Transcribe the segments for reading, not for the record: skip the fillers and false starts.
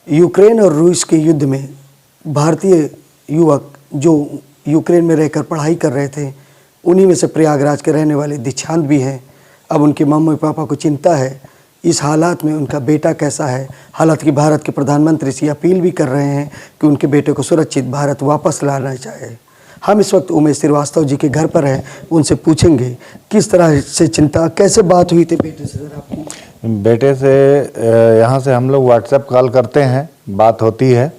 Ukraine और रूस के युद्ध में भारतीय युवक जो यूक्रेन में रहकर पढ़ाई कर रहे थे, उन्हीं में से प्रयागराज के रहने वाले दीक्षांत भी हैं। अब उनके मम्मी पापा को चिंता है इस हालात में उनका बेटा कैसा है। हालांकि भारत के प्रधानमंत्री से अपील भी कर रहे हैं कि उनके बेटे को सुरक्षित भारत वापस लाना चाहिए। हम इस वक्त उमेश श्रीवास्तव जी के घर पर हैं, उनसे पूछेंगे किस तरह से चिंता, कैसे बात हुई थी बेटे से। सर आपकी बेटे से यहाँ से हम लोग व्हाट्सएप कॉल करते हैं, बात होती है,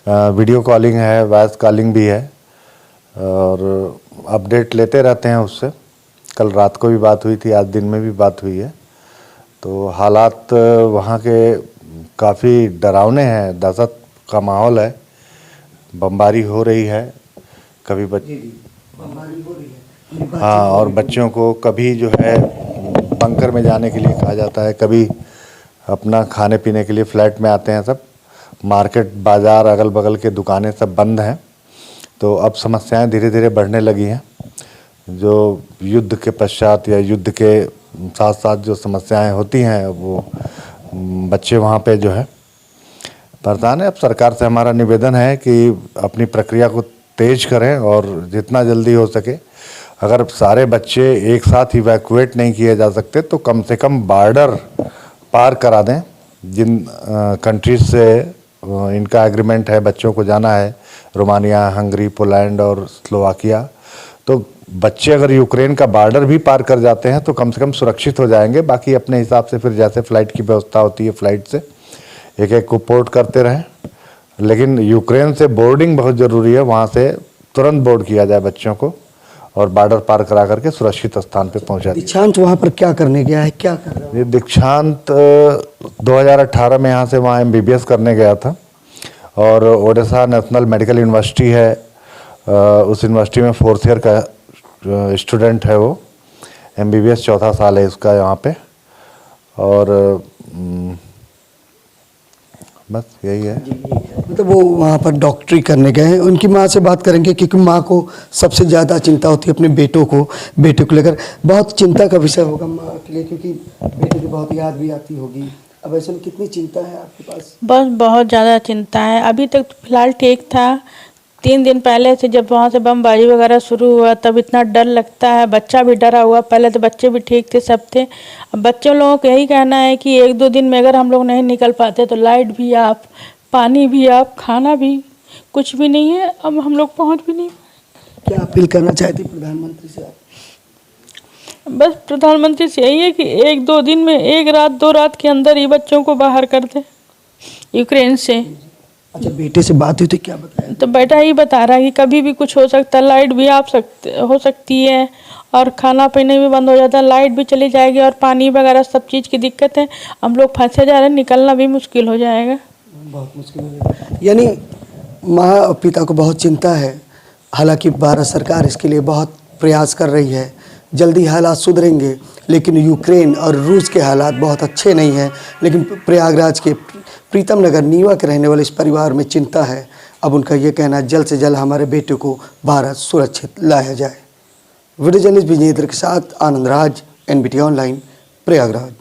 वीडियो कॉलिंग है, वॉइस कॉलिंग भी है और अपडेट लेते रहते हैं उससे। कल रात को भी बात हुई थी, आज दिन में भी बात हुई है। तो हालात वहाँ के काफ़ी डरावने हैं, दहशत का माहौल है, बमबारी हो रही है, कभी बमबारी हो रही है। हाँ, और बच्चों को कभी जो है बंकर में जाने के लिए कहा जाता है, कभी अपना खाने पीने के लिए फ्लैट में आते हैं। सब मार्केट, बाज़ार, अगल बगल के दुकानें सब बंद हैं। तो अब समस्याएं धीरे धीरे बढ़ने लगी हैं। जो युद्ध के पश्चात या युद्ध के साथ साथ जो समस्याएं होती हैं, वो बच्चे वहाँ पे जो है परेशान है। अब सरकार से हमारा निवेदन है कि अपनी प्रक्रिया को तेज करें और जितना जल्दी हो सके, अगर सारे बच्चे एक साथ इवैक्यूएट नहीं किए जा सकते तो कम से कम बॉर्डर पार करा दें। जिन कंट्रीज से इनका एग्रीमेंट है, बच्चों को जाना है, रोमानिया, हंगरी, पोलैंड और स्लोवाकिया, तो बच्चे अगर यूक्रेन का बॉर्डर भी पार कर जाते हैं तो कम से कम सुरक्षित हो जाएंगे। बाकी अपने हिसाब से फिर जैसे फ़्लाइट की व्यवस्था होती है, फ़्लाइट से एक एक को पोर्ट करते रहें। लेकिन यूक्रेन से बोर्डिंग बहुत ज़रूरी है, वहाँ से तुरंत बोर्ड किया जाए बच्चों को और बॉर्डर पार करा करके सुरक्षित स्थान पे पहुँचा दिया। दीक्षांत वहाँ पर क्या करने गया है, क्या कर रहा है? ये दीक्षांत 2018 में यहाँ से वहाँ MBBS करने गया था और ओडिशा नेशनल मेडिकल यूनिवर्सिटी है, उस यूनिवर्सिटी में 4th ईयर का स्टूडेंट है वो। MBBS 4था साल है इसका यहाँ पे और बस यही है। मतलब वो वहाँ पर डॉक्टरी करने गए हैं। उनकी माँ से बात करेंगे क्योंकि माँ को सबसे ज़्यादा चिंता होती है अपने बेटे को लेकर। बहुत चिंता का विषय होगा माँ के लिए, क्योंकि बेटे की बहुत याद भी आती होगी। अब ऐसे में कितनी चिंता है आपके पास? बस बहुत ज़्यादा चिंता है। अभी तक तो फिलहाल ठीक था। 3 दिन पहले से जब वहाँ से बमबारी वगैरह शुरू हुआ तब इतना डर लगता है, बच्चा भी डरा हुआ। पहले तो बच्चे भी ठीक थे, सब थे। अब बच्चों लोगों को यही कहना है कि 1-2 दिन में अगर हम लोग नहीं निकल पाते तो लाइट भी आप, पानी भी आप, खाना भी, कुछ भी नहीं है। अब हम लोग पहुँच भी नहीं। क्या अपील करना चाहती प्रधानमंत्री से आप? बस प्रधानमंत्री से यही है कि 1-2 दिन में, 1 रात 2 रात के अंदर ही बच्चों को बाहर कर दे यूक्रेन से। अच्छा, बेटे से बात हुई तो क्या बताया? तो बेटा ही बता रहा है कि कभी भी कुछ हो सकता है, लाइट भी हो सकती है और खाना पीने भी बंद हो जाता है, लाइट भी चली जाएगी और पानी वगैरह सब चीज़ की दिक्कत है। हम लोग फंसे जा रहे हैं, निकलना भी मुश्किल हो जाएगा। बहुत मुश्किल हो जाएगा। यानी माँ और पिता को बहुत चिंता है। हालांकि भारत सरकार इसके लिए बहुत प्रयास कर रही है, जल्दी हालात सुधरेंगे। लेकिन यूक्रेन और रूस के हालात बहुत अच्छे नहीं हैं। लेकिन प्रयागराज के प्रीतम नगर नीवा के रहने वाले इस परिवार में चिंता है। अब उनका ये कहना है जल्द से जल्द हमारे बेटे को भारत सुरक्षित लाया जाए। वीडियो जर्नलिस्ट विजेंद्र के साथ आनंद राज, NBT ऑनलाइन, प्रयागराज।